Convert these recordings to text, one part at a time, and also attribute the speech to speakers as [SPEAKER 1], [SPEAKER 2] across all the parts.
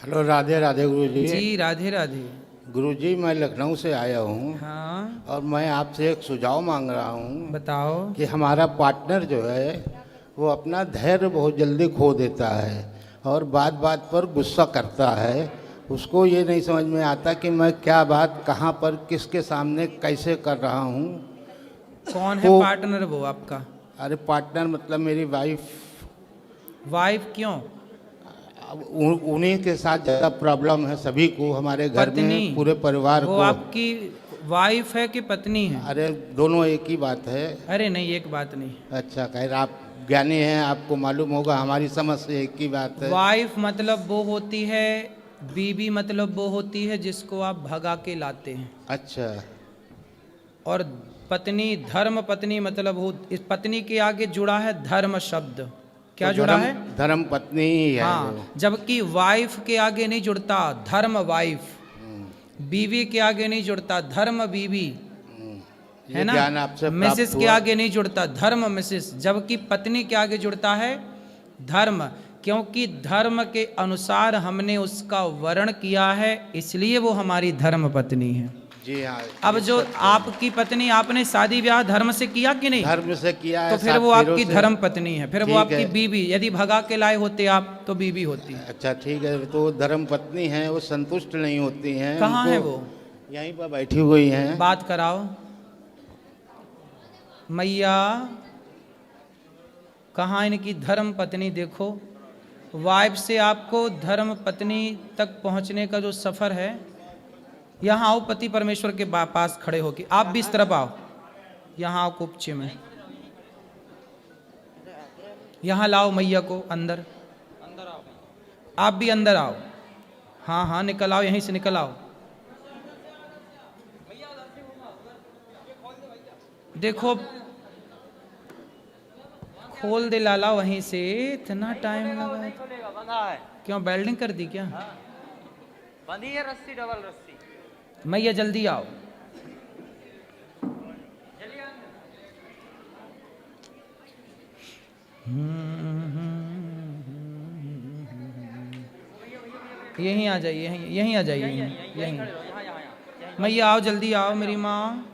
[SPEAKER 1] Hello, Radhe Radhe गुरुजी।
[SPEAKER 2] जी राधे राधे।
[SPEAKER 1] गुरुजी, मैं लखनऊ से आया हूँ
[SPEAKER 2] हाँ
[SPEAKER 1] और मैं आपसे एक सुझाव मांग रहा हूँ
[SPEAKER 2] बताओ।
[SPEAKER 1] कि हमारा पार्टनर जो है वो अपना धैर्य बहुत जल्दी खो देता है और बात बात पर गुस्सा करता है। उसको ये नहीं समझ में आता कि मैं क्या बात कहाँ पर किसके सामने कैसे कर रहा हूँ।
[SPEAKER 2] कौन है
[SPEAKER 1] तो
[SPEAKER 2] पार्टनर वो आपका?
[SPEAKER 1] अरे पार्टनर मतलब मेरी वाइफ।
[SPEAKER 2] वाइफ क्यों?
[SPEAKER 1] अब उन्हीं के साथ ज़्यादा प्रॉब्लम है, सभी को, हमारे घर
[SPEAKER 2] पत्नी?
[SPEAKER 1] में पूरे परिवार
[SPEAKER 2] वो
[SPEAKER 1] को।
[SPEAKER 2] आपकी वाइफ है कि पत्नी है?
[SPEAKER 1] अरे दोनों एक ही बात है।
[SPEAKER 2] अरे नहीं, एक बात नहीं।
[SPEAKER 1] अच्छा, खैर आप ज्ञानी हैं, आपको मालूम होगा, हमारी समझ से एक ही बात है।
[SPEAKER 2] वाइफ मतलब वो होती है, बीवी मतलब वो होती है जिसको आप भगा के लाते हैं।
[SPEAKER 1] अच्छा।
[SPEAKER 2] और पत्नी, धर्म पत्नी मतलब हो, इस पत्नी के आगे जुड़ा है धर्म शब्द। क्या
[SPEAKER 1] तो
[SPEAKER 2] जुड़ा है?
[SPEAKER 1] धर्म पत्नी ही है वो।
[SPEAKER 2] हाँ, जबकि वाइफ के आगे नहीं जुड़ता धर्म वाइफ, बीवी के आगे नहीं जुड़ता धर्म बीवी, है
[SPEAKER 1] ये
[SPEAKER 2] ना?
[SPEAKER 1] ज्ञान आपसे
[SPEAKER 2] मिसेस
[SPEAKER 1] प्राप्त
[SPEAKER 2] के
[SPEAKER 1] हुआ।
[SPEAKER 2] आगे नहीं जुड़ता धर्म मिसेस, जबकि पत्नी के आगे जुड़ता है धर्म। क्योंकि धर्म के अनुसार हमने उसका वर्ण किया है, इसलिए वो हमारी धर्म पत्नी है।
[SPEAKER 1] जी हाँ।
[SPEAKER 2] अब जो आपकी पत्नी, आपने शादी ब्याह धर्म से किया कि नहीं?
[SPEAKER 1] धर्म से किया है,
[SPEAKER 2] तो फिर
[SPEAKER 1] 7
[SPEAKER 2] वो आपकी
[SPEAKER 1] फेरों से।
[SPEAKER 2] धर्म पत्नी है, फिर वो
[SPEAKER 1] ठीक
[SPEAKER 2] आपकी
[SPEAKER 1] है।
[SPEAKER 2] बीवी। यदि भगा के लाए होते आप तो बीवी होती।
[SPEAKER 1] अच्छा ठीक है, तो धर्म पत्नी है, वो संतुष्ट नहीं होती हैं।
[SPEAKER 2] कहाँ है वो?
[SPEAKER 1] यहीं पर बैठी हुई हैं।
[SPEAKER 2] बात कराओ। मैया, कहाँ इनकी धर्म पत्नी? देखो, वाइफ से आपको धर्म पत्नी तक पहुंचने का जो सफर है, यहाँ आओ पति परमेश्वर के पास खड़े होके। आप भी इस तरफ आओ, यहाँ आओ कुपचे में, यहाँ लाओ मैया को अंदर। आप भी अंदर आओ। हाँ हाँ, निकल आओ, यहीं से निकल आओ। देखो, खोल दे लाला वहीं से। इतना टाइम लगा? क्यों, वेल्डिंग कर दी क्या?
[SPEAKER 3] बंधी है रस्सी, डबल रस्सी।
[SPEAKER 2] मैया जल्दी आओ। यहीं आ जाइए, यहीं यहीं आ जाइए, यहीं। मैया आओ, जल्दी आओ मेरी माँ।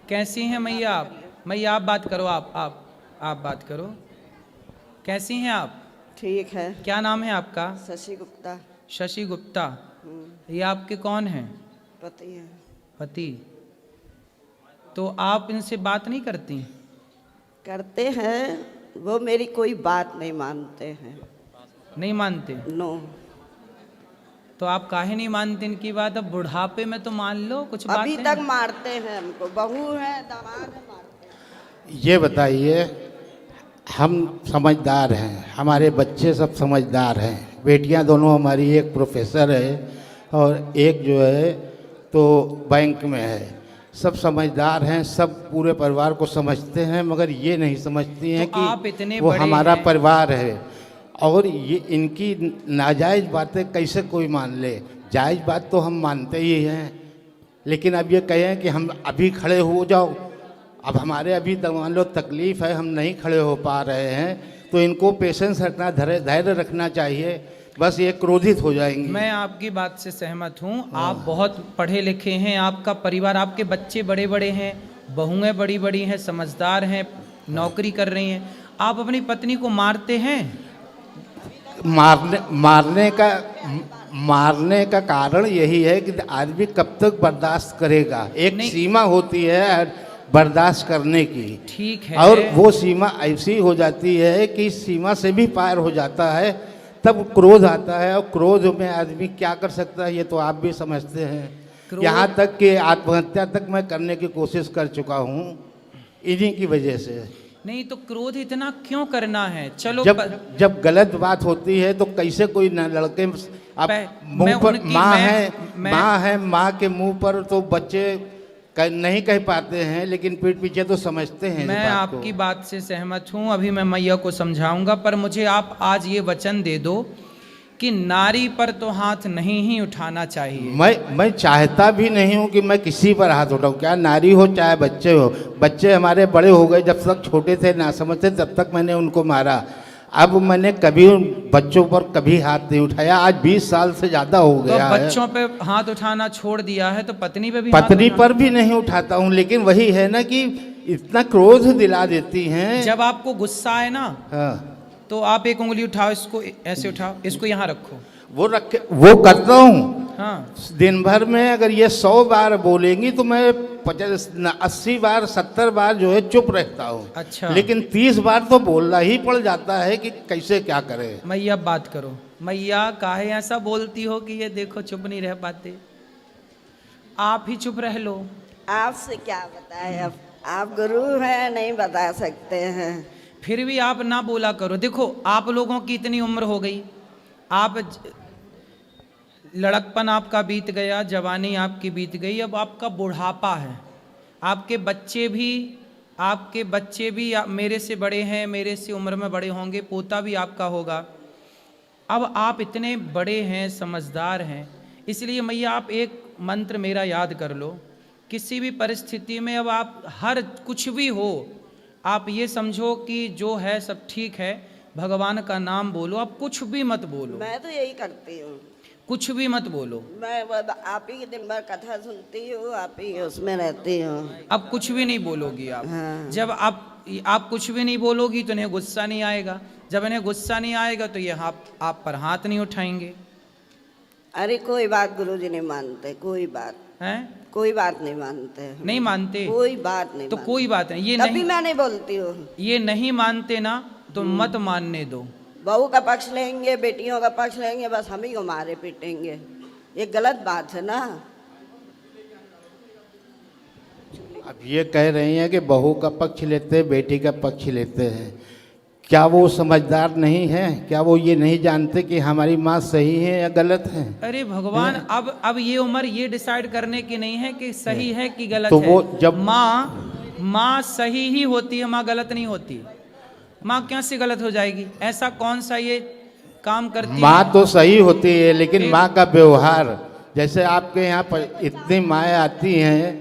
[SPEAKER 2] कैसी हैं मैया आप? मैया आप बात करो, आप बात करो। कैसी हैं आप?
[SPEAKER 4] ठीक है।
[SPEAKER 2] क्या नाम है आपका?
[SPEAKER 4] शशि गुप्ता।
[SPEAKER 2] शशि गुप्ता। ये आपके कौन हैं?
[SPEAKER 4] पति है।
[SPEAKER 2] पति। तो आप इनसे बात नहीं करती?
[SPEAKER 4] करते हैं, वो मेरी कोई बात नहीं मानते हैं।
[SPEAKER 2] नहीं मानते?
[SPEAKER 4] नो।
[SPEAKER 2] तो आप काहे नहीं मानते इनकी बात? अब बुढ़ापे में तो मान लो कुछ बात
[SPEAKER 4] अभी
[SPEAKER 2] है।
[SPEAKER 4] तक मारते हैं हमको, बहू है दामाद है, मारते हैं।
[SPEAKER 1] ये बताइए, हम समझदार हैं, हमारे बच्चे सब समझदार हैं, बेटियां दोनों हमारी, एक प्रोफेसर है और एक जो है तो बैंक में है। सब समझदार हैं, सब पूरे परिवार को समझते हैं, मगर ये नहीं समझती हैं
[SPEAKER 2] तो आप
[SPEAKER 1] कि
[SPEAKER 2] इतने
[SPEAKER 1] वो
[SPEAKER 2] बड़े
[SPEAKER 1] हमारा
[SPEAKER 2] हैं।
[SPEAKER 1] परिवार है। और ये इनकी नाजायज़ बातें कैसे कोई मान ले? जायज़ बात तो हम मानते ही हैं, लेकिन अब ये कहें कि हम अभी खड़े हो जाओ, अब हमारे अभी मान लो तकलीफ़ है, हम नहीं खड़े हो पा रहे हैं, तो इनको पेशेंस रखना, धैर्य रखना चाहिए, बस ये क्रोधित हो जाएंगी।
[SPEAKER 2] मैं आपकी बात से सहमत हूँ। आप बहुत पढ़े लिखे हैं, आपका परिवार, आपके बच्चे बड़े बड़े हैं, बहुएं बड़ी बड़ी हैं, समझदार हैं, नौकरी कर रही हैं। आप अपनी पत्नी को मारते हैं?
[SPEAKER 1] मारने का कारण यही है कि आदमी कब तक बर्दाश्त करेगा। एक सीमा होती है बर्दाश्त करने की।
[SPEAKER 2] ठीक है।
[SPEAKER 1] और वो सीमा ऐसी हो जाती है कि सीमा से भी पार हो जाता है, तब क्रोध आता है, और क्रोध में आदमी क्या कर सकता है ये तो आप भी समझते हैं। यहाँ तक कि आत्महत्या तक मैं करने की कोशिश कर चुका हूँ इन्हीं की वजह से।
[SPEAKER 2] नहीं तो क्रोध इतना क्यों करना है? चलो,
[SPEAKER 1] जब गलत बात होती है तो कैसे कोई न लड़के, अब मुंह पर माँ है, माँ के मुंह पर तो बच्चे नहीं कह पाते हैं, लेकिन पीठ पीछे तो समझते हैं।
[SPEAKER 2] मैं आपकी बात से सहमत हूँ, अभी मैं मैया को समझाऊंगा, पर मुझे आप आज ये वचन दे दो कि नारी पर तो हाथ नहीं ही उठाना चाहिए।
[SPEAKER 1] मैं चाहता भी नहीं हूँ कि मैं किसी पर हाथ उठाऊँ, क्या नारी हो चाहे बच्चे हो। बच्चे हमारे बड़े हो गए, जब तक छोटे थे ना समझते तब तक मैंने उनको मारा। अब मैंने कभी उन बच्चों पर कभी हाथ नहीं उठाया, आज 20 साल से ज्यादा हो
[SPEAKER 2] तो
[SPEAKER 1] गया है।
[SPEAKER 2] बच्चों पे हाथ उठाना छोड़ दिया है तो पत्नी पे भी हाथ
[SPEAKER 1] पत्नी
[SPEAKER 2] उठाना-
[SPEAKER 1] पर भी नहीं उठाता हूँ, लेकिन वही है ना कि इतना क्रोध दिला देती हैं।
[SPEAKER 2] जब आपको गुस्सा आए ना
[SPEAKER 1] हाँ,
[SPEAKER 2] तो आप एक उंगली उठाओ, इसको ऐसे उठाओ, इसको यहाँ रखो।
[SPEAKER 1] वो करता हूँ।
[SPEAKER 2] हाँ,
[SPEAKER 1] दिन भर में अगर ये 100 बार बोलेंगी तो मैं 80 बार 70 बार जो है चुप रहता हूँ।
[SPEAKER 2] अच्छा।
[SPEAKER 1] लेकिन 30 बार तो बोलना ही पड़ जाता है कि कैसे क्या करे।
[SPEAKER 2] मैया बात करो। मैया काहे ऐसा बोलती हो कि ये देखो चुप नहीं रह पाते, आप ही चुप रह लो।
[SPEAKER 4] आपसे क्या बताए, अब आप गुरु हैं, नहीं बता सकते हैं।
[SPEAKER 2] फिर भी आप ना बोला करो। देखो आप लोगों की इतनी उम्र हो गई, आप लड़कपन आपका बीत गया, जवानी आपकी बीत गई, अब आपका बुढ़ापा है। आपके बच्चे भी मेरे से बड़े हैं, मेरे से उम्र में बड़े होंगे, पोता भी आपका होगा। अब आप इतने बड़े हैं, समझदार हैं, इसलिए मैया आप एक मंत्र मेरा याद कर लो। किसी भी परिस्थिति में अब आप हर कुछ भी हो, आप ये समझो कि जो है सब ठीक है, भगवान का नाम बोलो, आप कुछ भी मत बोलो,
[SPEAKER 4] मैं तो यही करती हूँ,
[SPEAKER 2] कुछ भी मत बोलो।
[SPEAKER 4] मैं आप ही के दिन भर कथा सुनती हूँ, आप ही उसमें रहती हूँ।
[SPEAKER 2] अब कुछ भी नहीं बोलोगी आप।
[SPEAKER 4] हाँ।
[SPEAKER 2] जब आप कुछ भी नहीं बोलोगी तो इन्हें गुस्सा नहीं आएगा, जब इन्हें गुस्सा नहीं आएगा तो ये आप पर हाथ नहीं उठाएंगे।
[SPEAKER 4] अरे कोई बात गुरुजी नहीं मानते, कोई बात,
[SPEAKER 2] हैं?
[SPEAKER 4] कोई बात नहीं मानते,
[SPEAKER 2] नहीं मानते
[SPEAKER 4] कोई बात नहीं
[SPEAKER 2] तो
[SPEAKER 4] मानते।
[SPEAKER 2] कोई बात नहीं, ये
[SPEAKER 4] तभी
[SPEAKER 2] नहीं,
[SPEAKER 4] मैं नहीं बोलती हूँ।
[SPEAKER 2] ये नहीं मानते ना तो मत मानने दो।
[SPEAKER 4] बहू का पक्ष लेंगे, बेटियों का पक्ष लेंगे, बस हम ही को मारे पीटेंगे, ये गलत बात है ना।
[SPEAKER 1] अब ये कह रही हैं कि बहू का पक्ष लेते हैं, बेटी का पक्ष लेते हैं, क्या वो समझदार नहीं है? क्या वो ये नहीं जानते कि हमारी माँ सही है या गलत है?
[SPEAKER 2] अरे भगवान, अब ये उम्र ये डिसाइड करने की नहीं है कि सही है कि गलत
[SPEAKER 1] तो
[SPEAKER 2] है।
[SPEAKER 1] वो जब
[SPEAKER 2] माँ सही ही होती है, माँ गलत नहीं होती। माँ कैसे गलत हो जाएगी? ऐसा कौन सा ये काम करती है?
[SPEAKER 1] माँ तो सही होती है, लेकिन माँ का व्यवहार, जैसे आपके यहाँ पर इतनी माएँ आती हैं,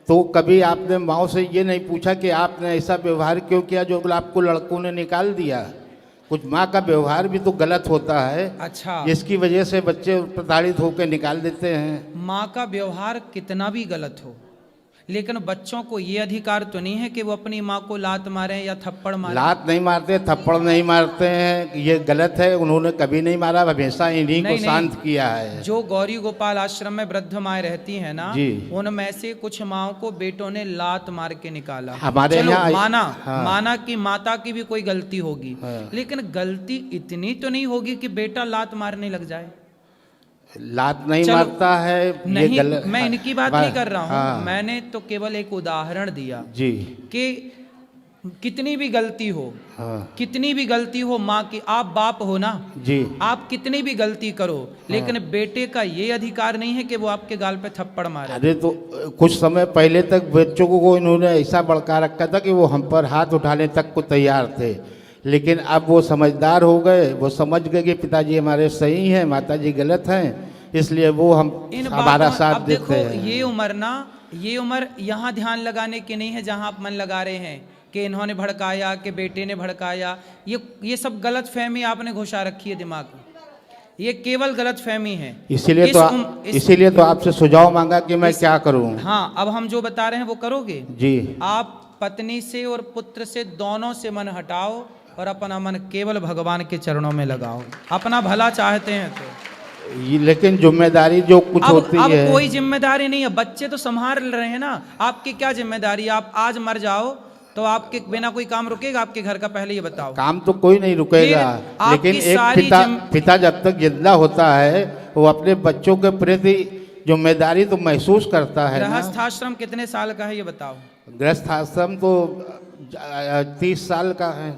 [SPEAKER 1] तो कभी आपने माँ से ये नहीं पूछा कि आपने ऐसा व्यवहार क्यों किया जो आपको लड़कों ने निकाल दिया? कुछ माँ का व्यवहार भी तो गलत होता है,
[SPEAKER 2] अच्छा,
[SPEAKER 1] जिसकी वजह से बच्चे प्रताड़ित होकर निकाल देते हैं।
[SPEAKER 2] माँ का व्यवहार कितना भी गलत हो, लेकिन बच्चों को ये अधिकार तो नहीं है कि वो अपनी माँ को लात मारें या थप्पड़ मारें।
[SPEAKER 1] लात नहीं मारते, थप्पड़ नहीं मारते हैं, ये गलत है। उन्होंने कभी नहीं मारा, हमेशा इन्हीं को शांत किया है।
[SPEAKER 2] जो गौरी गोपाल आश्रम में वृद्ध माएँ रहती हैं ना,
[SPEAKER 1] जी।
[SPEAKER 2] उनमें से कुछ माओ को बेटों ने लात मार के निकाला।
[SPEAKER 1] हमारे
[SPEAKER 2] चलो,
[SPEAKER 1] यहाँ
[SPEAKER 2] माना कि माता की भी कोई गलती होगी,
[SPEAKER 1] हाँ।
[SPEAKER 2] लेकिन गलती इतनी तो नहीं होगी कि बेटा लात मारने लग जाए।
[SPEAKER 1] लात नहीं
[SPEAKER 2] चलो,
[SPEAKER 1] मारता है, ये
[SPEAKER 2] नहीं,
[SPEAKER 1] गलत।
[SPEAKER 2] मैं इनकी बात नहीं कर रहा हूँ,
[SPEAKER 1] हाँ।
[SPEAKER 2] मैंने तो केवल एक उदाहरण दिया
[SPEAKER 1] जी।
[SPEAKER 2] कि कितनी भी गलती हो,
[SPEAKER 1] हाँ।
[SPEAKER 2] कितनी भी गलती हो माँ की, आप बाप हो ना
[SPEAKER 1] जी।
[SPEAKER 2] आप कितनी भी गलती करो, लेकिन बेटे का ये अधिकार नहीं है कि वो आपके गाल पे थप्पड़ मारे।
[SPEAKER 1] अरे तो कुछ समय पहले तक बच्चों को इन्होंने ऐसा भड़का रखा था कि वो हम पर हाथ उठाने तक को तैयार थे, लेकिन अब वो समझदार हो गए, वो समझ गए कि पिताजी हमारे सही हैं, माताजी गलत हैं, इसलिए वो हमारा साथ
[SPEAKER 2] अब
[SPEAKER 1] देते
[SPEAKER 2] देखो,
[SPEAKER 1] हैं।
[SPEAKER 2] ये उम्र यहाँ ध्यान लगाने की नहीं है जहाँ आप मन लगा रहे हैं कि इन्होंने भड़काया, कि बेटे ने भड़काया। ये सब गलत फहमी आपने घुसा रखी है दिमाग में, ये केवल गलत फहमी है।
[SPEAKER 1] इसीलिए तो आपसे सुझाव मांगा कि मैं क्या करूं।
[SPEAKER 2] हाँ, अब हम जो बता रहे हैं वो करोगे जी। आप पत्नी से और पुत्र से दोनों से मन हटाओ और अपना मन केवल भगवान के चरणों में लगाओ, अपना भला चाहते हैं तो।
[SPEAKER 1] लेकिन जिम्मेदारी जो कुछ होती
[SPEAKER 2] अब
[SPEAKER 1] है,
[SPEAKER 2] कोई जिम्मेदारी नहीं है, बच्चे तो संभाल रहे हैं ना, आपकी क्या जिम्मेदारी? आप आज मर जाओ तो आपके बिना कोई काम रुकेगा आपके घर का? पहले ये बताओ।
[SPEAKER 1] काम तो कोई नहीं रुकेगा, लेकिन एक पिता जब तक जिंदा होता है वो अपने बच्चों के प्रति जिम्मेदारी तो महसूस करता है।
[SPEAKER 2] गृहस्थाश्रम कितने साल का है ये बताओ?
[SPEAKER 1] गृहस्थाश्रम तो 30 साल का है।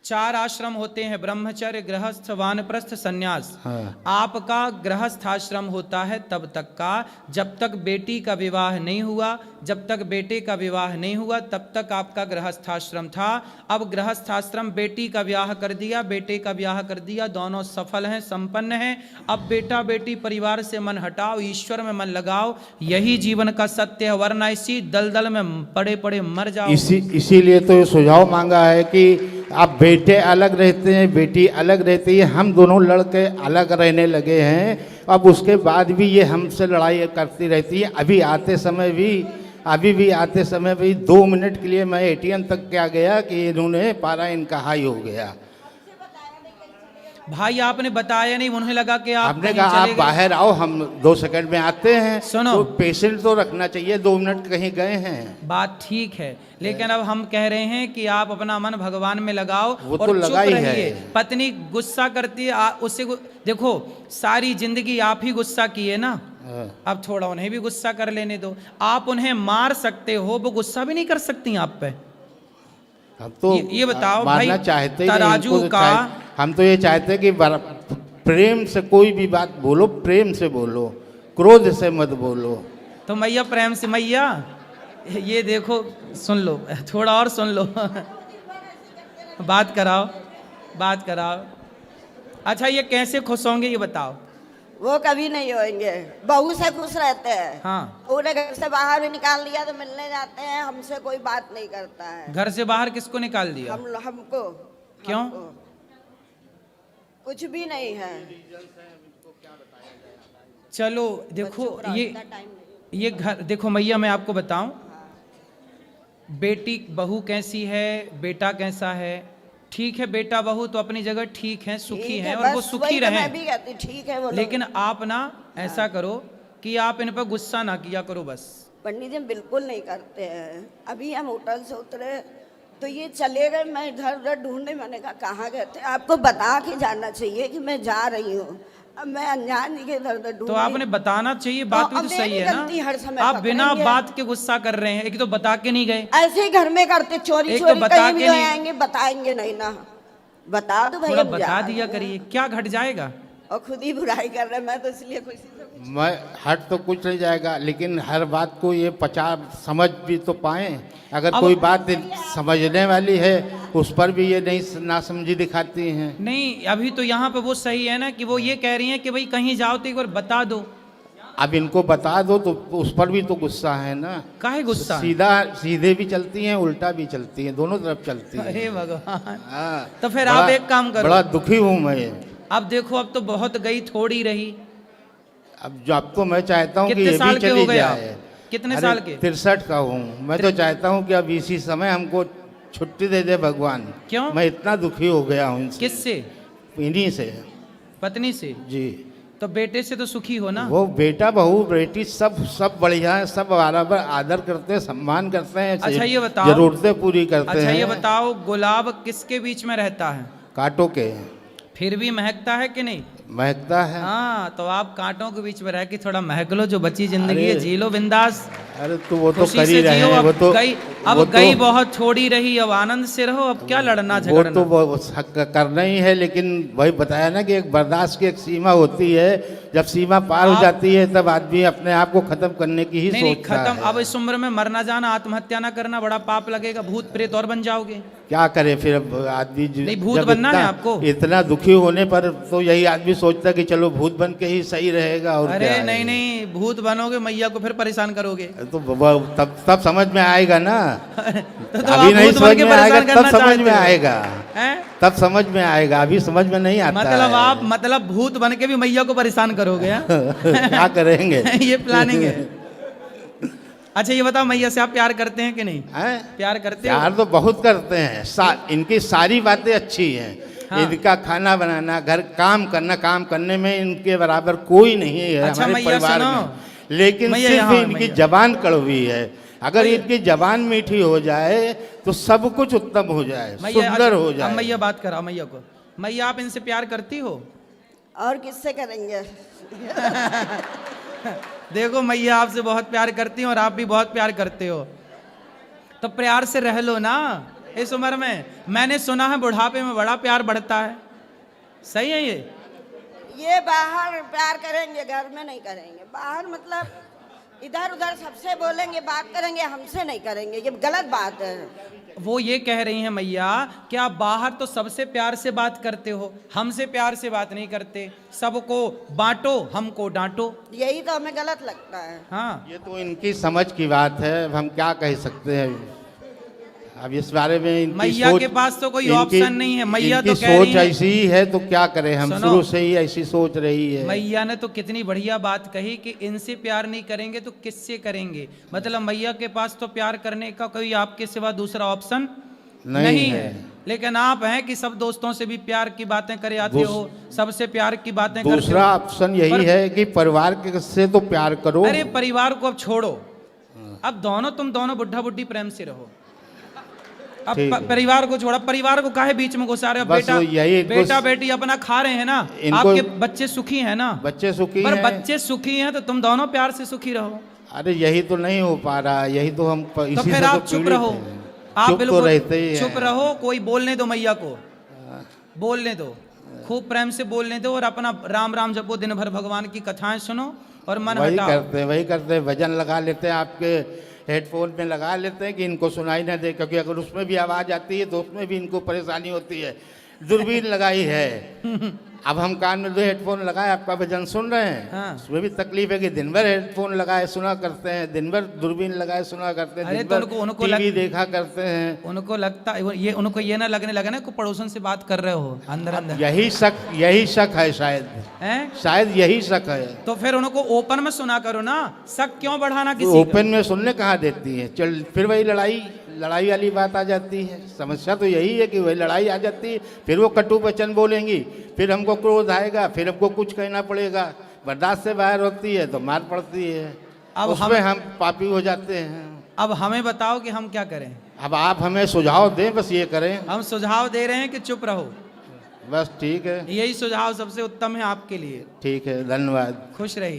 [SPEAKER 2] 4 आश्रम होते हैं, ब्रह्मचर्य, गृहस्थ, वानप्रस्थ, सन्यास।
[SPEAKER 1] हाँ।
[SPEAKER 2] आपका गृहस्थाश्रम होता है तब तक का जब तक बेटी का विवाह नहीं हुआ, जब तक बेटे का विवाह नहीं हुआ तब तक आपका गृहस्थाश्रम था। अब गृहस्थाश्रम, बेटी का ब्याह कर दिया, बेटे का ब्याह कर दिया, दोनों सफल हैं, संपन्न हैं। अब बेटा बेटी परिवार से मन हटाओ, ईश्वर में मन लगाओ, यही जीवन का सत्य है, वरना इसी दलदल में पड़े पड़े मर जाओ।
[SPEAKER 1] इसीलिए तो ये सुझाव मांगा है कि अब बेटे अलग रहते हैं, बेटी अलग रहती है, हम दोनों लड़के अलग रहने लगे हैं। अब उसके बाद भी ये हमसे लड़ाई करती रहती है। अभी भी आते समय भी 2 मिनट के लिए मैं एटीएम तक क्या गया कि इन्होंने पारा इनका हाई हो गया।
[SPEAKER 2] भाई आपने बताया नहीं, उन्हें लगा कि आप
[SPEAKER 1] आपने
[SPEAKER 2] कहीं
[SPEAKER 1] कहा आप
[SPEAKER 2] चले गए।
[SPEAKER 1] बाहर आओ, हम 2 सेकंड में आते हैं।
[SPEAKER 2] सुनो।
[SPEAKER 1] तो पेशेंट तो रखना चाहिए, 2 मिनट कहीं गए हैं।
[SPEAKER 2] बात ठीक है, लेकिन अब हम कह रहे हैं कि आप अपना मन भगवान में लगाओ
[SPEAKER 1] वो
[SPEAKER 2] और
[SPEAKER 1] तो
[SPEAKER 2] चुप
[SPEAKER 1] लगा ही है।
[SPEAKER 2] रहिए। पत्नी गुस्सा करती है, देखो सारी जिंदगी आप ही गुस्सा किए ना, अब थोड़ा उन्हें भी गुस्सा कर लेने दो। आप उन्हें मार सकते हो, वो गुस्सा भी नहीं कर सकती आप पे।
[SPEAKER 1] हम तो
[SPEAKER 2] ये बताओ भाई,
[SPEAKER 1] मारना चाहते ही नहीं,
[SPEAKER 2] तराजू
[SPEAKER 1] इनको तो
[SPEAKER 2] का
[SPEAKER 1] हम तो ये चाहते हैं कि प्रेम से कोई भी बात बोलो, प्रेम से बोलो, क्रोध से मत बोलो।
[SPEAKER 2] तो मैया प्रेम से, मैया ये देखो सुन लो, थोड़ा और सुन लो बात कराओ। अच्छा ये कैसे खुश होंगे ये बताओ।
[SPEAKER 4] वो कभी नहीं होंगे, बहू से खुश रहते हैं।
[SPEAKER 2] हाँ।
[SPEAKER 4] उन्हें घर से बाहर भी निकाल दिया तो मिलने जाते हैं, हमसे कोई बात नहीं करता है।
[SPEAKER 2] घर से बाहर किसको निकाल दिया?
[SPEAKER 4] हमको।
[SPEAKER 2] क्यों?
[SPEAKER 4] हमको। कुछ भी नहीं है।
[SPEAKER 2] चलो देखो ये घर देखो मैया, मैं आपको बताऊं, बेटी बहू कैसी है, बेटा कैसा है। ठीक है, बेटा बहू तो अपनी जगह ठीक है, सुखी हैं और वो सुखी रहें।
[SPEAKER 4] मैं भी कहती ठीक है वो लोग।
[SPEAKER 2] लेकिन आप ना ऐसा करो कि आप इन पर गुस्सा ना किया करो बस।
[SPEAKER 4] पंडित जी बिल्कुल नहीं करते हैं। अभी हम होटल से उतरे तो ये चले गए, मैं इधर उधर ढूंढने, मैंने कहा कहाँ गए थे, आपको बता के जाना चाहिए कि मैं जा रही हूँ। अब मैं अनजान जी के इधर उधर ढूंढ।
[SPEAKER 2] तो आपने बताना चाहिए, बात भी तो सही है ना। आप बिना बात के गुस्सा कर रहे हैं। एक तो बता के नहीं गए,
[SPEAKER 4] ऐसे ही घर में करते, चोरी चोरी कहीं भी आएंगे, बताएंगे नहीं ना। बता दो भाई,
[SPEAKER 2] थोड़ा बता दिया करिए, क्या घट जाएगा।
[SPEAKER 4] और खुद ही बुराई कर रहे हैं, मैं तो इसलिए खुशी से
[SPEAKER 1] मैं हट तो कुछ नहीं जाएगा, लेकिन हर बात को ये समझ भी तो पाए। अगर कोई बात समझने वाली है उस पर भी ये नहीं नासमझी दिखाती हैं।
[SPEAKER 2] नहीं, अभी तो यहाँ पे वो सही है ना कि वो ये कह रही हैं कि भाई कहीं जाओ तो एक बार बता दो।
[SPEAKER 1] अब इनको बता दो तो उस पर भी तो गुस्सा है ना।
[SPEAKER 2] काहे गुस्सा?
[SPEAKER 1] सीधे भी चलती हैं, उल्टा भी चलती हैं, दोनों तरफ चलती हैं।
[SPEAKER 2] अरे भगवान।
[SPEAKER 1] हाँ,
[SPEAKER 2] तो फिर आप एक काम करो।
[SPEAKER 1] बड़ा दुखी हूँ मैं।
[SPEAKER 2] अब देखो, अब तो बहुत गई, थोड़ी रही।
[SPEAKER 1] अब तो मैं चाहता हूँ कि
[SPEAKER 2] कितने
[SPEAKER 1] ये
[SPEAKER 2] साल
[SPEAKER 1] भी
[SPEAKER 2] के
[SPEAKER 1] चली
[SPEAKER 2] हो गए
[SPEAKER 1] जाए।
[SPEAKER 2] आप? कितने साल के?
[SPEAKER 1] 63 का हूँ मैं। तो चाहता हूँ कि अब इसी समय हमको छुट्टी दे दे भगवान।
[SPEAKER 2] क्यों?
[SPEAKER 1] मैं इतना दुखी हो गया हूँ इनसे।
[SPEAKER 2] किससे?
[SPEAKER 1] इन्हीं से।
[SPEAKER 2] पत्नी से?
[SPEAKER 1] जी।
[SPEAKER 2] तो बेटे से तो सुखी हो ना?
[SPEAKER 1] वो बेटा बहू बेटी सब बढ़िया है, सब बराबर आदर करते हैं, सम्मान करते हैं।
[SPEAKER 2] अच्छा ये बताओ,
[SPEAKER 1] जरूरतें पूरी करते हैं।
[SPEAKER 2] अच्छा ये बताओ, गुलाब किसके बीच में रहता है?
[SPEAKER 1] कांटों के।
[SPEAKER 2] फिर भी महकता है कि नहीं?
[SPEAKER 1] महकता है।
[SPEAKER 2] हाँ, तो आप कांटों के बीच में रह के थोड़ा महक लो, जो बची जिंदगी है जी लो बिंदास।
[SPEAKER 1] अरे तो वो तो
[SPEAKER 2] खुशी
[SPEAKER 1] कर ही
[SPEAKER 2] से
[SPEAKER 1] रहे
[SPEAKER 2] जियो।
[SPEAKER 1] हैं।
[SPEAKER 2] अब
[SPEAKER 1] वो तो
[SPEAKER 2] गई, अब गई बहुत थोड़ी रही, अब आनंद से रहो। अब क्या लड़ना झगड़ना?
[SPEAKER 1] वो तो वो करना ही है, लेकिन वही बताया ना कि एक बर्दाश्त की एक सीमा होती है। जब सीमा पार हो जाती है तब आदमी अपने आप को खत्म करने की ही
[SPEAKER 2] नहीं
[SPEAKER 1] सोचता
[SPEAKER 2] खत्म।
[SPEAKER 1] है।
[SPEAKER 2] अब इस उम्र में मरना जाना, आत्महत्या ना करना, बड़ा पाप लगेगा, भूत प्रेत और बन जाओगे।
[SPEAKER 1] क्या करे फिर अब आदमी।
[SPEAKER 2] नहीं, भूत बनना है आपको।
[SPEAKER 1] इतना दुखी होने पर तो यही आदमी सोचता है कि चलो भूत बन के ही सही रहेगा। और
[SPEAKER 2] अरे
[SPEAKER 1] क्या है।
[SPEAKER 2] नहीं नहीं, भूत बनोगे मैया को फिर परेशान करोगे।
[SPEAKER 1] तो तब समझ में आएगा ना।
[SPEAKER 2] तो
[SPEAKER 1] अभी
[SPEAKER 2] आप
[SPEAKER 1] नहीं
[SPEAKER 2] भूत बन
[SPEAKER 1] समझ
[SPEAKER 2] के
[SPEAKER 1] में आएगा,
[SPEAKER 2] परेशान करना
[SPEAKER 1] तब समझ
[SPEAKER 2] चाहते
[SPEAKER 1] में
[SPEAKER 2] हो।
[SPEAKER 1] आएगा।
[SPEAKER 2] हैं?
[SPEAKER 1] तब समझ में आएगा, अभी समझ में नहीं आता
[SPEAKER 2] मतलब
[SPEAKER 1] है।
[SPEAKER 2] आप भूत बन के भी मैया को परेशान करोगे?
[SPEAKER 1] क्या करेंगे।
[SPEAKER 2] ये प्लानिंग है। अच्छा ये बताओ, मैया से आप प्यार करते हैं कि नहीं?
[SPEAKER 1] हैं?
[SPEAKER 2] प्यार करते हो?
[SPEAKER 1] प्यार तो बहुत करते हैं। इनकी सारी बातें अच्छी हैं।
[SPEAKER 2] हाँ।
[SPEAKER 1] इनका खाना बनाना, घर काम करना, काम करने में इनके बराबर कोई नहीं है
[SPEAKER 2] अच्छा,
[SPEAKER 1] हमारे
[SPEAKER 2] मैया
[SPEAKER 1] परिवार
[SPEAKER 2] सुनो।
[SPEAKER 1] में। लेकिन
[SPEAKER 2] मैया
[SPEAKER 1] सिर्फ
[SPEAKER 2] यहाँ,
[SPEAKER 1] इनकी
[SPEAKER 2] मैया।
[SPEAKER 1] जबान कड़वी है। अगर इनकी जबान मीठी हो जाए तो सब कुछ उत्तम हो जाए, सुंदर हो
[SPEAKER 2] अब
[SPEAKER 1] जाए।
[SPEAKER 2] मैया बात कराओ मैया को। मैया आप इनसे प्यार करती हो?
[SPEAKER 4] और किससे करेंगे?
[SPEAKER 2] देखो मैया आपसे बहुत प्यार करती हो और आप भी बहुत प्यार करते हो, तो प्यार से रह लो ना इस उम्र में। मैंने सुना है बुढ़ापे में बड़ा प्यार बढ़ता है, सही है
[SPEAKER 4] ये बाहर प्यार करेंगे, घर में नहीं करेंगे। बाहर मतलब इधर उधर सबसे बोलेंगे, बात करेंगे, हमसे नहीं करेंगे, ये गलत बात है।
[SPEAKER 2] वो ये कह रही हैं मैया कि आप बाहर तो सबसे प्यार से बात करते हो, हमसे प्यार से बात नहीं करते। सबको बांटो, हमको डांटो।
[SPEAKER 4] यही तो हमें गलत लगता है।
[SPEAKER 2] हाँ,
[SPEAKER 1] ये तो इनकी समझ की बात है, हम क्या कह सकते हैं। अब इस बारे में इनकी
[SPEAKER 2] मैया
[SPEAKER 1] सोच,
[SPEAKER 2] के पास तो कोई
[SPEAKER 1] इनकी-
[SPEAKER 2] ऑप्शन नहीं है। मैया
[SPEAKER 1] इनकी
[SPEAKER 2] तो कह रही
[SPEAKER 1] सोच
[SPEAKER 2] है,
[SPEAKER 1] ऐसी ही है तो क्या करें हम,
[SPEAKER 2] सुनो।
[SPEAKER 1] शुरू से ही ऐसी सोच रही है।
[SPEAKER 2] मैया ने तो कितनी बढ़िया बात कही कि इनसे प्यार नहीं करेंगे तो किससे करेंगे। मतलब मैया के पास तो प्यार करने का कोई आपके सिवा दूसरा ऑप्शन नहीं है। लेकिन आप हैं कि सब दोस्तों से भी प्यार की बातें करे आते हो, सबसे प्यार की बातें करते
[SPEAKER 1] दूसरा
[SPEAKER 2] हो।
[SPEAKER 1] ऑप्शन यही
[SPEAKER 2] पर-
[SPEAKER 1] है कि परिवार के से तो प्यार करो।
[SPEAKER 2] अरे परिवार को अब छोड़ो, अब तुम दोनों बुढ़ा बुढ़ी प्रेम से रहो। अब
[SPEAKER 1] ठीक है।
[SPEAKER 2] परिवार को छोड़ा, परिवार को काहे बीच में घुसा रहे हो?
[SPEAKER 1] बस
[SPEAKER 2] बेटा
[SPEAKER 1] यही इनको-
[SPEAKER 2] बेटा बेटी अपना खा रहे हैं ना,
[SPEAKER 1] इनको-
[SPEAKER 2] आपके बच्चे सुखी हैं ना।
[SPEAKER 1] बच्चे सुखी
[SPEAKER 2] पर
[SPEAKER 1] हैं।
[SPEAKER 2] बच्चे सुखी हैं तो तुम दोनों प्यार से सुखी रहो।
[SPEAKER 1] अरे यही तो नहीं हो पा रहा, यही तो हम इसी
[SPEAKER 2] तो
[SPEAKER 1] से
[SPEAKER 2] फिर
[SPEAKER 1] तो
[SPEAKER 2] आप चुप
[SPEAKER 1] पीड़ित
[SPEAKER 2] रहो,
[SPEAKER 1] हैं।
[SPEAKER 2] आप
[SPEAKER 1] चुप तो
[SPEAKER 2] बिल्कुल
[SPEAKER 1] रहते ही हैं।
[SPEAKER 2] चुप रहो। कोई बोलने दो मैया को, बोलने दो, खूब प्रेम से बोलने दो और अपना राम राम जपो, दिन भर भगवान की कथाएं सुनो और मन
[SPEAKER 1] वही
[SPEAKER 2] हटाओ।
[SPEAKER 1] वही करते भजन लगा लेते हैं, आपके हेडफोन में लगा लेते हैं कि इनको सुनाई ना दे, क्योंकि अगर उसमें भी आवाज़ आती है तो उसमें भी इनको परेशानी होती है। दूरबीन लगाई है, अब हम कान में 2 हेडफोन लगाए, आपका भजन सुन रहे हैं।
[SPEAKER 2] हाँ।
[SPEAKER 1] उसमें भी तकलीफ है कि दिन भर हेडफोन लगाए सुना करते हैं, दिन भर दूरबीन लगाए सुना करते हैं,
[SPEAKER 2] अरे
[SPEAKER 1] दिन
[SPEAKER 2] तो
[SPEAKER 1] भर
[SPEAKER 2] उनको
[SPEAKER 1] टीवी देखा करते हैं।
[SPEAKER 2] उनको लगता ये उनको ये ना लगने लगे ना कि पड़ोसन से बात कर रहे हो अंदर अंदर,
[SPEAKER 1] यही शक है शायद,
[SPEAKER 2] हैं?
[SPEAKER 1] शायद यही शक है।
[SPEAKER 2] तो फिर उनको ओपन में सुना करो ना, शक क्यों बढ़ाना किसी का?
[SPEAKER 1] ओपन में सुनने कहाँ देती है, चल फिर वही लड़ाई वाली बात आ जाती है। समस्या तो यही है कि वही लड़ाई आ जाती है, फिर वो कटु वचन बोलेंगी, फिर हमको क्रोध आएगा, फिर हमको कुछ कहना पड़ेगा, बर्दाश्त से बाहर होती है तो मार पड़ती है,
[SPEAKER 2] अब
[SPEAKER 1] उसमें हम पापी हो जाते हैं।
[SPEAKER 2] अब हमें बताओ कि हम क्या करें।
[SPEAKER 1] अब आप हमें सुझाव दें, बस ये करें।
[SPEAKER 2] हम सुझाव दे रहे हैं कि चुप रहो,
[SPEAKER 1] बस ठीक है,
[SPEAKER 2] यही सुझाव सबसे उत्तम है आपके लिए।
[SPEAKER 1] ठीक है, धन्यवाद।
[SPEAKER 2] खुश रहिए।